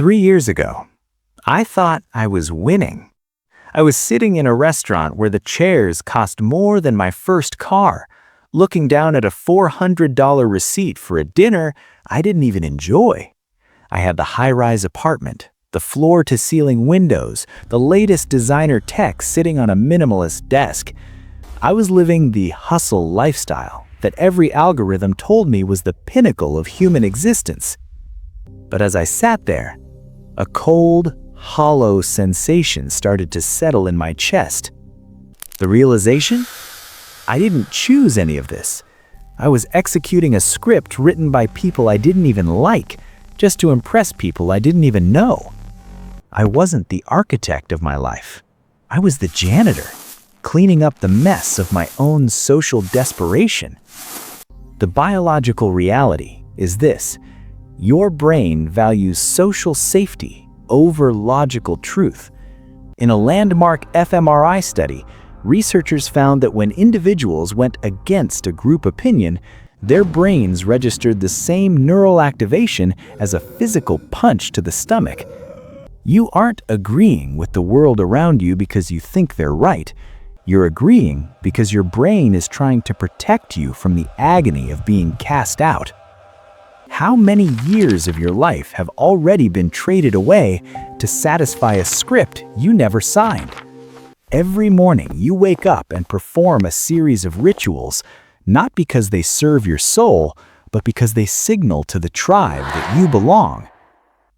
3 years ago, I thought I was winning. I was sitting in a restaurant where the chairs cost more than my first car, looking down at a $400 receipt for a dinner I didn't even enjoy. I had the high-rise apartment, the floor-to-ceiling windows, the latest designer tech sitting on a minimalist desk. I was living the hustle lifestyle that every algorithm told me was the pinnacle of human existence. But as I sat there, a cold, hollow sensation started to settle in my chest. The realization? I didn't choose any of this. I was executing a script written by people I didn't even like, just to impress people I didn't even know. I wasn't the architect of my life. I was the janitor, cleaning up the mess of my own social desperation. The biological reality is this: your brain values social safety over logical truth. In a landmark fMRI study, researchers found that when individuals went against a group opinion, their brains registered the same neural activation as a physical punch to the stomach. You aren't agreeing with the world around you because you think they're right. You're agreeing because your brain is trying to protect you from the agony of being cast out. How many years of your life have already been traded away to satisfy a script you never signed? Every morning you wake up and perform a series of rituals, not because they serve your soul, but because they signal to the tribe that you belong.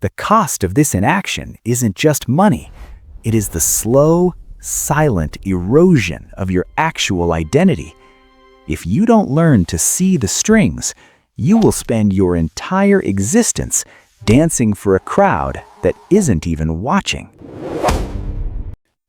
The cost of this inaction isn't just money. It is the slow, silent erosion of your actual identity. If you don't learn to see the strings, you will spend your entire existence dancing for a crowd that isn't even watching.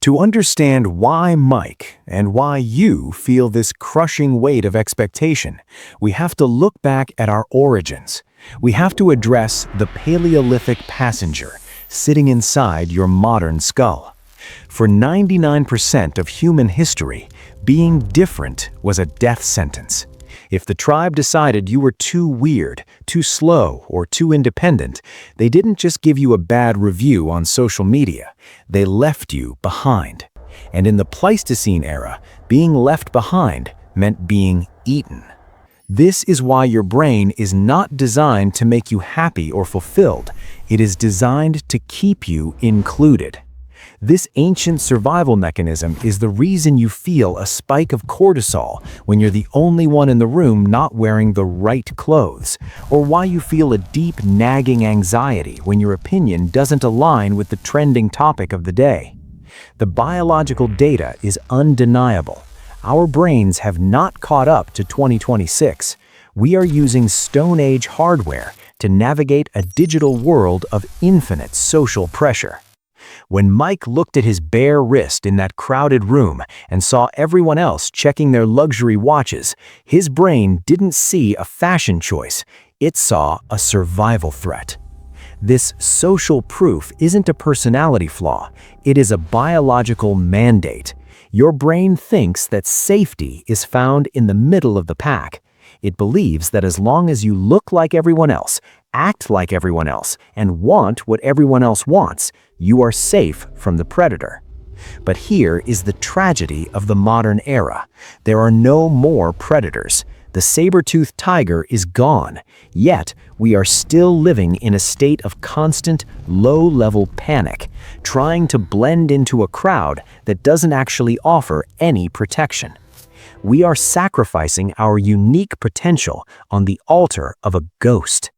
To understand why Mike and why you feel this crushing weight of expectation, we have to look back at our origins. We have to address the Paleolithic Passenger sitting inside your modern skull. For 99% of human history, being different was a death sentence. If the tribe decided you were too weird, too slow, or too independent, they didn't just give you a bad review on social media, they left you behind. And in the Pleistocene era, being left behind meant being eaten. This is why your brain is not designed to make you happy or fulfilled. It is designed to keep you included. This ancient survival mechanism is the reason you feel a spike of cortisol when you're the only one in the room not wearing the right clothes, or why you feel a deep nagging anxiety when your opinion doesn't align with the trending topic of the day. The biological data is undeniable. Our brains have not caught up to 2026. We are using Stone Age hardware to navigate a digital world of infinite social pressure. When Mike looked at his bare wrist in that crowded room and saw everyone else checking their luxury watches, his brain didn't see a fashion choice, it saw a survival threat. This social proof isn't a personality flaw, it is a biological mandate. Your brain thinks that safety is found in the middle of the pack. It believes that as long as you look like everyone else, act like everyone else, and want what everyone else wants, you are safe from the predator. But here is the tragedy of the modern era. There are no more predators. The saber-toothed tiger is gone, yet we are still living in a state of constant, low-level panic, trying to blend into a crowd that doesn't actually offer any protection. We are sacrificing our unique potential on the altar of a ghost.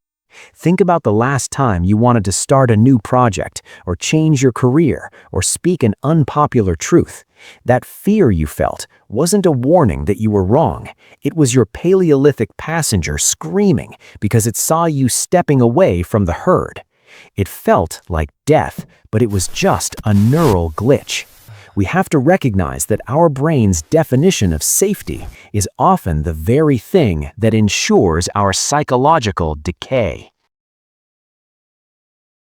Think about the last time you wanted to start a new project, or change your career, or speak an unpopular truth. That fear you felt wasn't a warning that you were wrong. It was your Paleolithic passenger screaming because it saw you stepping away from the herd. It felt like death, but it was just a neural glitch. We have to recognize that our brain's definition of safety is often the very thing that ensures our psychological decay.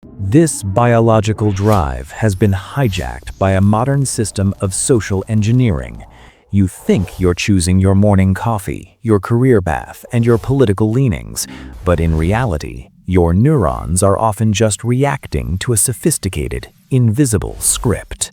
This biological drive has been hijacked by a modern system of social engineering. You think you're choosing your morning coffee, your career path, and your political leanings, but in reality, Your neurons are often just reacting to a sophisticated, invisible script.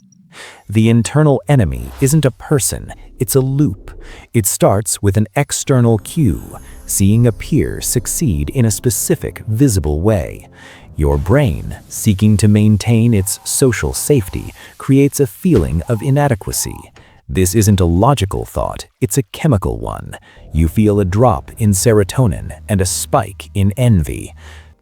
The internal enemy isn't a person, it's a loop. It starts with an external cue, seeing a peer succeed in a specific, visible way. Your brain, seeking to maintain its social safety, creates a feeling of inadequacy. This isn't a logical thought, it's a chemical one. You feel a drop in serotonin and a spike in envy.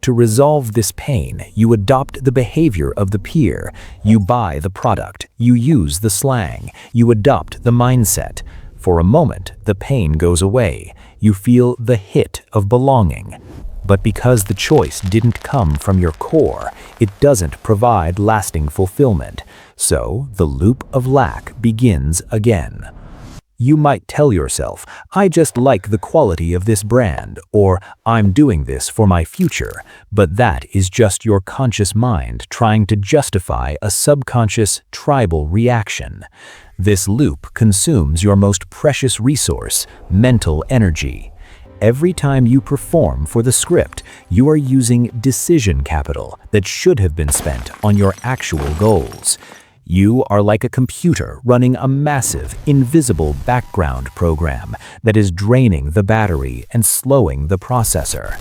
To resolve this pain, you adopt the behavior of the peer. You buy the product, you use the slang, you adopt the mindset. For a moment, the pain goes away. You feel the hit of belonging. But because the choice didn't come from your core, it doesn't provide lasting fulfillment. So the loop of lack begins again. You might tell yourself, I just like the quality of this brand, or I'm doing this for my future, but that is just your conscious mind trying to justify a subconscious tribal reaction. This loop consumes your most precious resource, mental energy. Every time you perform for the script, you are using decision capital that should have been spent on your actual goals. You are like a computer running a massive, invisible background program that is draining the battery and slowing the processor.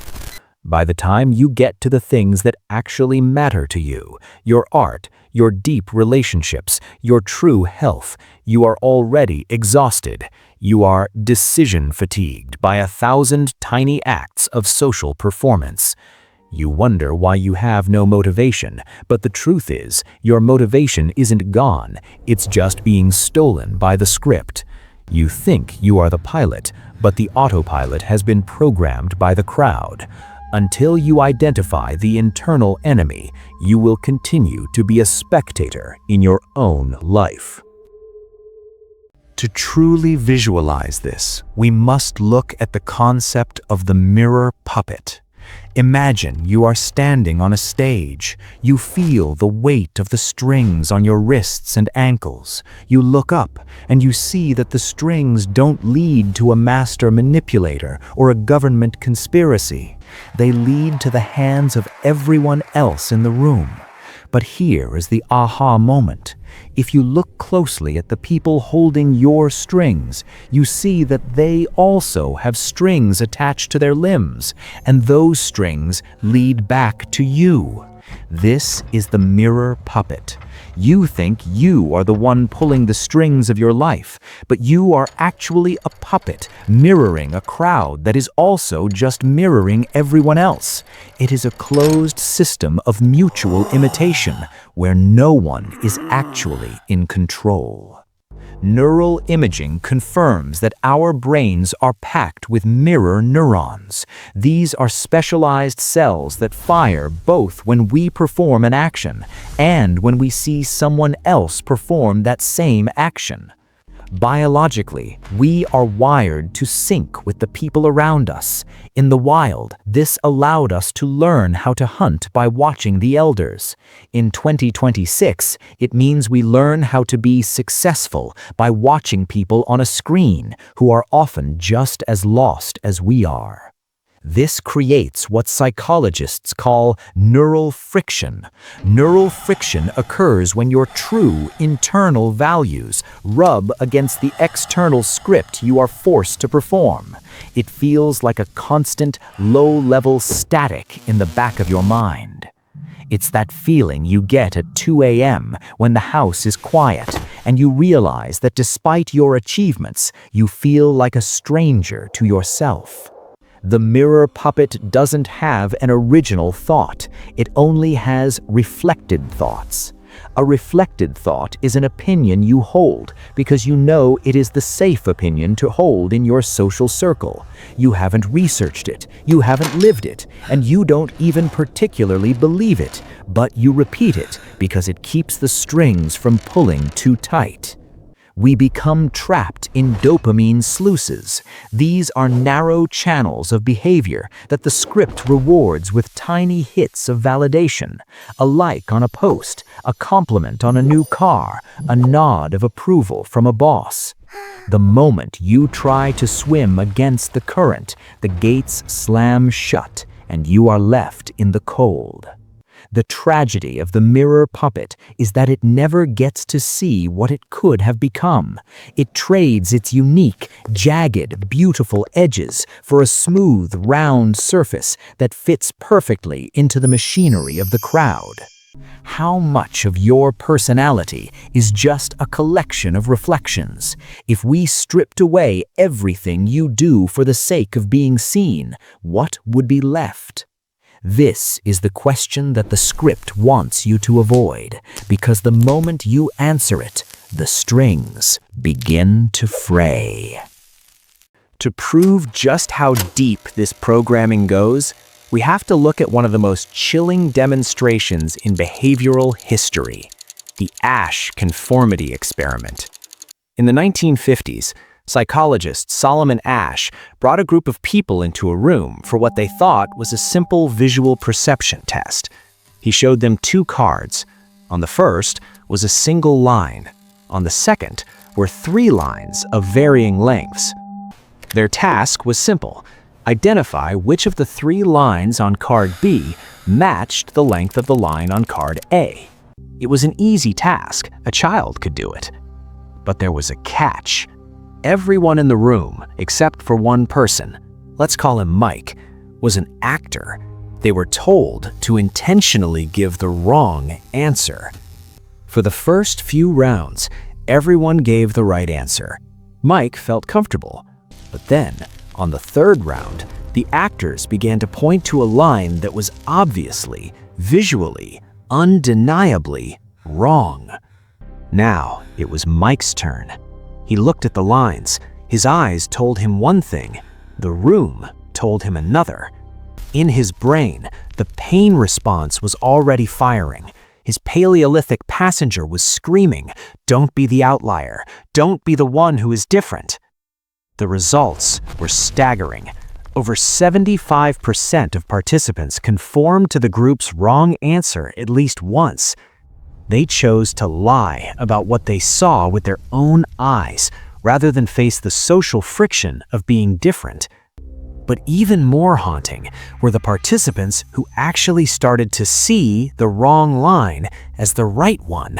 By the time you get to the things that actually matter to you, your art, your deep relationships, your true health, you are already exhausted. You are decision fatigued by 1,000 tiny acts of social performance. You wonder why you have no motivation, but the truth is, your motivation isn't gone, it's just being stolen by the script. You think you are the pilot, but the autopilot has been programmed by the crowd. Until you identify the internal enemy, you will continue to be a spectator in your own life. To truly visualize this, we must look at the concept of the mirror puppet. Imagine you are standing on a stage. You feel the weight of the strings on your wrists and ankles. You look up and you see that the strings don't lead to a master manipulator or a government conspiracy. They lead to the hands of everyone else in the room. But here is the aha moment. If you look closely at the people holding your strings, you see that they also have strings attached to their limbs, and those strings lead back to you. This is the mirror puppet. You think you are the one pulling the strings of your life, but you are actually a puppet mirroring a crowd that is also just mirroring everyone else. It is a closed system of mutual imitation where no one is actually in control. Neural imaging confirms that our brains are packed with mirror neurons. These are specialized cells that fire both when we perform an action and when we see someone else perform that same action. Biologically, we are wired to sync with the people around us. In the wild, this allowed us to learn how to hunt by watching the elders. In 2026, it means we learn how to be successful by watching people on a screen who are often just as lost as we are. This creates what psychologists call neural friction. Neural friction occurs when your true internal values rub against the external script you are forced to perform. It feels like a constant, low-level static in the back of your mind. It's that feeling you get at 2 a.m. when the house is quiet and you realize that despite your achievements, you feel like a stranger to yourself. The mirror puppet doesn't have an original thought. It only has reflected thoughts. A reflected thought is an opinion you hold because you know it is the safe opinion to hold in your social circle. You haven't researched it, you haven't lived it, and you don't even particularly believe it, but you repeat it because it keeps the strings from pulling too tight. We become trapped in dopamine sluices. These are narrow channels of behavior that the script rewards with tiny hits of validation. A like on a post, a compliment on a new car, a nod of approval from a boss. The moment you try to swim against the current, the gates slam shut, and you are left in the cold. The tragedy of the mirror puppet is that it never gets to see what it could have become. It trades its unique, jagged, beautiful edges for a smooth, round surface that fits perfectly into the machinery of the crowd. How much of your personality is just a collection of reflections? If we stripped away everything you do for the sake of being seen, what would be left? This is the question that the script wants you to avoid, because the moment you answer it, the strings begin to fray. To prove just how deep this programming goes, we have to look at one of the most chilling demonstrations in behavioral history, the Asch Conformity experiment. In the 1950s, psychologist Solomon Asch brought a group of people into a room for what they thought was a simple visual perception test. He showed them two cards. On the first was a single line. On the second were three lines of varying lengths. Their task was simple: identify which of the three lines on card B matched the length of the line on card A. It was an easy task. A child could do it. But there was a catch. Everyone in the room, except for one person, let's call him Mike, was an actor. They were told to intentionally give the wrong answer. For the first few rounds, everyone gave the right answer. Mike felt comfortable. But then, on the third round, the actors began to point to a line that was obviously, visually, undeniably wrong. Now it was Mike's turn. He looked at the lines. His eyes told him one thing. The room told him another. In his brain, the pain response was already firing. His Paleolithic Passenger was screaming, "Don't be the outlier. Don't be the one who is different." The results were staggering. Over 75% of participants conformed to the group's wrong answer at least once. They chose to lie about what they saw with their own eyes, rather than face the social friction of being different. But even more haunting were the participants who actually started to see the wrong line as the right one.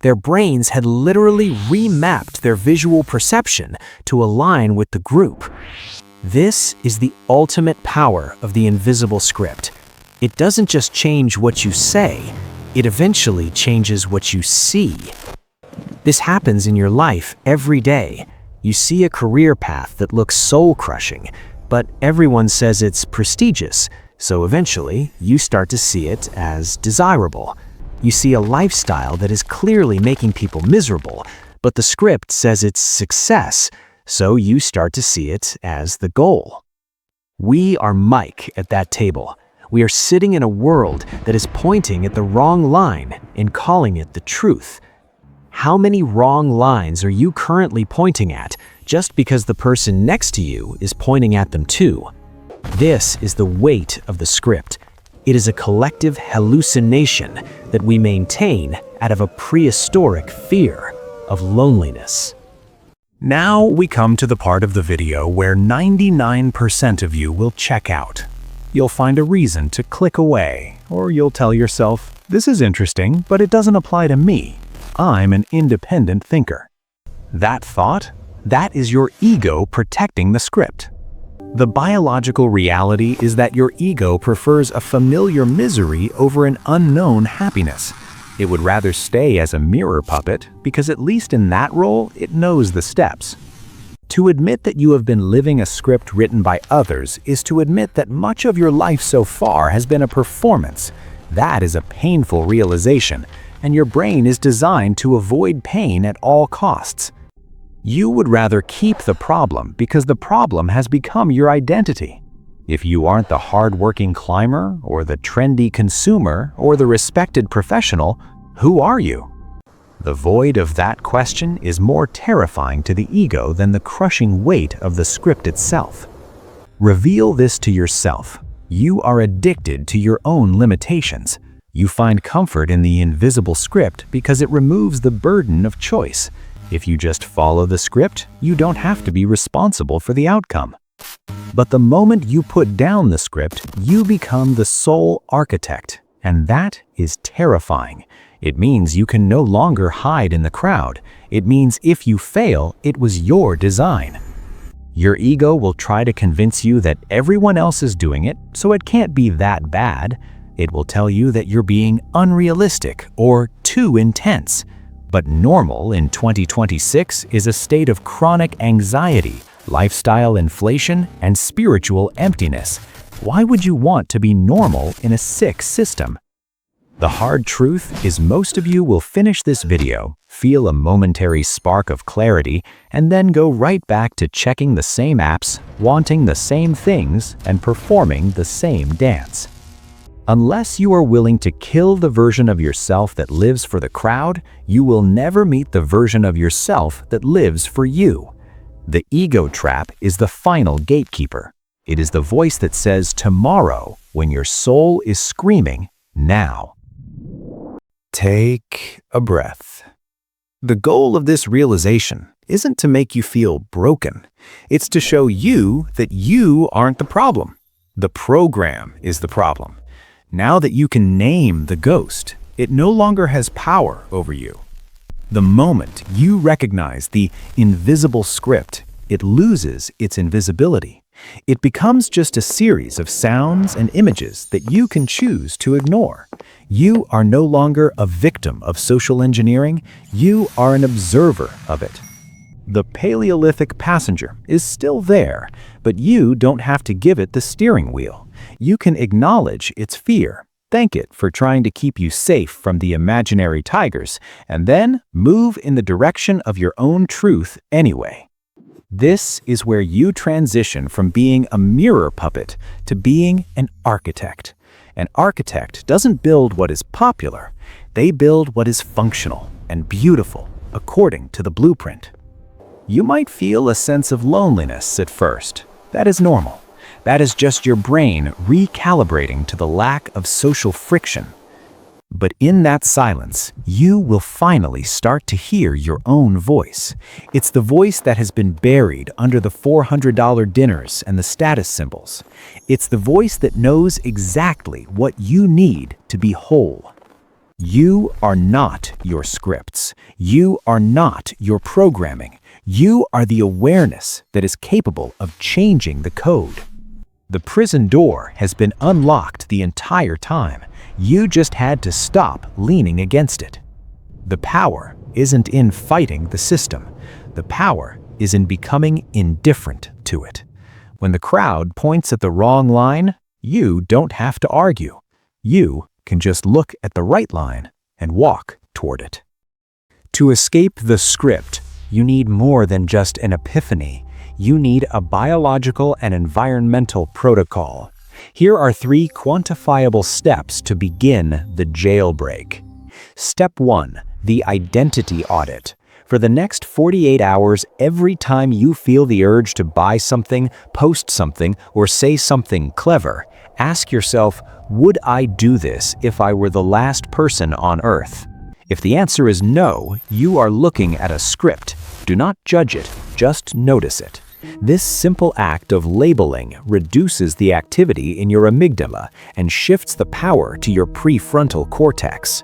Their brains had literally remapped their visual perception to align with the group. This is the ultimate power of the invisible script. It doesn't just change what you say, it eventually changes what you see. This happens in your life every day. You see a career path that looks soul-crushing, but everyone says it's prestigious, so eventually you start to see it as desirable. You see a lifestyle that is clearly making people miserable, but the script says it's success, so you start to see it as the goal. We are Mike at that table. We are sitting in a world that is pointing at the wrong line and calling it the truth. How many wrong lines are you currently pointing at just because the person next to you is pointing at them too? This is the weight of the script. It is a collective hallucination that we maintain out of a prehistoric fear of loneliness. Now we come to the part of the video where 99% of you will check out. You'll find a reason to click away, or you'll tell yourself, "This is interesting, but it doesn't apply to me. I'm an independent thinker." That thought, that is your ego protecting the script. The biological reality is that your ego prefers a familiar misery over an unknown happiness. It would rather stay as a mirror puppet because at least in that role, it knows the steps. To admit that you have been living a script written by others is to admit that much of your life so far has been a performance. That is a painful realization, and your brain is designed to avoid pain at all costs. You would rather keep the problem because the problem has become your identity. If you aren't the hard-working climber, or the trendy consumer, or the respected professional, who are you? The void of that question is more terrifying to the ego than the crushing weight of the script itself. Reveal this to yourself. You are addicted to your own limitations. You find comfort in the invisible script because it removes the burden of choice. If you just follow the script, you don't have to be responsible for the outcome. But the moment you put down the script, you become the sole architect, and that is terrifying. It means you can no longer hide in the crowd. It means if you fail, it was your design. Your ego will try to convince you that everyone else is doing it, so it can't be that bad. It will tell you that you're being unrealistic or too intense. But normal in 2026 is a state of chronic anxiety, lifestyle inflation, and spiritual emptiness. Why would you want to be normal in a sick system? The hard truth is most of you will finish this video, feel a momentary spark of clarity, and then go right back to checking the same apps, wanting the same things, and performing the same dance. Unless you are willing to kill the version of yourself that lives for the crowd, you will never meet the version of yourself that lives for you. The ego trap is the final gatekeeper. It is the voice that says tomorrow when your soul is screaming now. Take a breath. The goal of this realization isn't to make you feel broken. It's to show you that you aren't the problem. The program is the problem. Now that you can name the ghost, it no longer has power over you. The moment you recognize the invisible script, it loses its invisibility. It becomes just a series of sounds and images that you can choose to ignore. You are no longer a victim of social engineering, you are an observer of it. The Paleolithic Passenger is still there, but you don't have to give it the steering wheel. You can acknowledge its fear, thank it for trying to keep you safe from the imaginary tigers, and then move in the direction of your own truth anyway. This is where you transition from being a mirror puppet to being an architect. An architect doesn't build what is popular, they build what is functional and beautiful according to the blueprint. You might feel a sense of loneliness at first. That is normal. That is just your brain recalibrating to the lack of social friction. But in that silence, you will finally start to hear your own voice. It's the voice that has been buried under the $400 dinners and the status symbols. It's the voice that knows exactly what you need to be whole. You are not your scripts. You are not your programming. You are the awareness that is capable of changing the code. The prison door has been unlocked the entire time. You just had to stop leaning against it. The power isn't in fighting the system. The power is in becoming indifferent to it. When the crowd points at the wrong line, you don't have to argue. You can just look at the right line and walk toward it. To escape the script, you need more than just an epiphany. You need a biological and environmental protocol. Here are 3 quantifiable steps to begin the jailbreak. Step 1, the identity audit. For the next 48 hours, every time you feel the urge to buy something, post something, or say something clever, ask yourself, would I do this if I were the last person on Earth? If the answer is no, you are looking at a script. Do not judge it, just notice it. This simple act of labeling reduces the activity in your amygdala and shifts the power to your prefrontal cortex.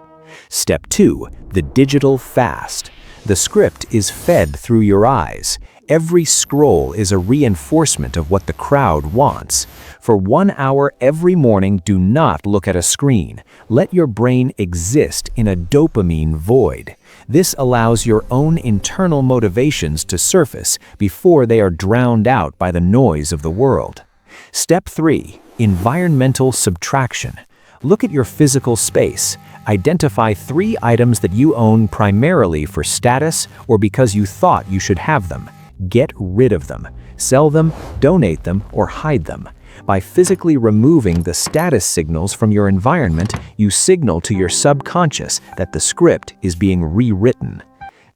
Step 2, the digital fast. The script is fed through your eyes. Every scroll is a reinforcement of what the crowd wants. For 1 hour every morning, do not look at a screen. Let your brain exist in a dopamine void. This allows your own internal motivations to surface before they are drowned out by the noise of the world. Step 3, environmental subtraction. Look at your physical space. Identify 3 items that you own primarily for status or because you thought you should have them. Get rid of them. Sell them, donate them, or hide them. By physically removing the status signals from your environment, you signal to your subconscious that the script is being rewritten.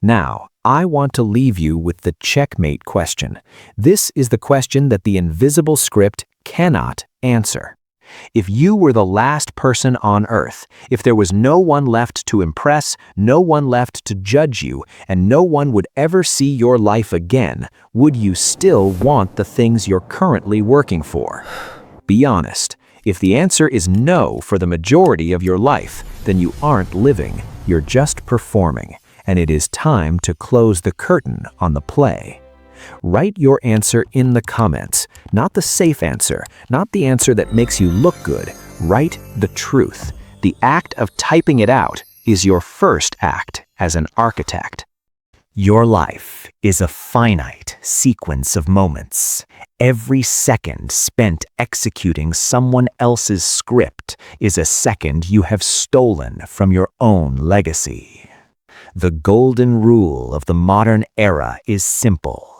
Now, I want to leave you with the checkmate question. This is the question that the invisible script cannot answer. If you were the last person on Earth, if there was no one left to impress, no one left to judge you, and no one would ever see your life again, would you still want the things you're currently working for? Be honest. If the answer is no for the majority of your life, then you aren't living, you're just performing, and it is time to close the curtain on the play. Write your answer in the comments, not the safe answer, not the answer that makes you look good. Write the truth. The act of typing it out is your first act as an architect. Your life is a finite sequence of moments. Every second spent executing someone else's script is a second you have stolen from your own legacy. The golden rule of the modern era is simple.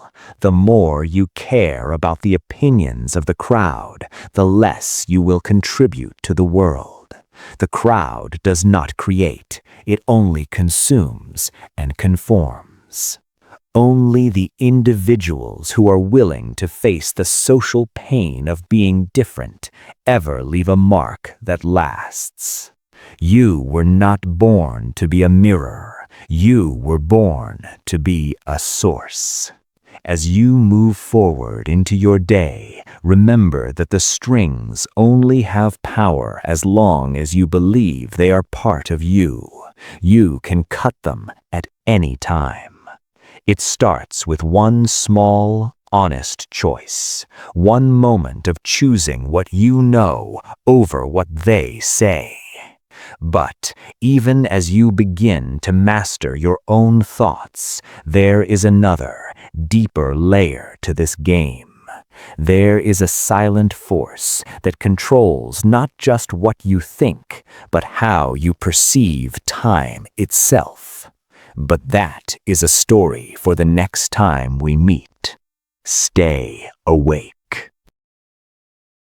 The more you care about the opinions of the crowd, the less you will contribute to the world. The crowd does not create, it only consumes and conforms. Only the individuals who are willing to face the social pain of being different ever leave a mark that lasts. You were not born to be a mirror. You were born to be a source. As you move forward into your day, remember that the strings only have power as long as you believe they are part of you. You can cut them at any time. It starts with one small, honest choice, one moment of choosing what you know over what they say. But even as you begin to master your own thoughts, there is another, deeper layer to this game. There is a silent force that controls not just what you think, but how you perceive time itself. But that is a story for the next time we meet. Stay awake.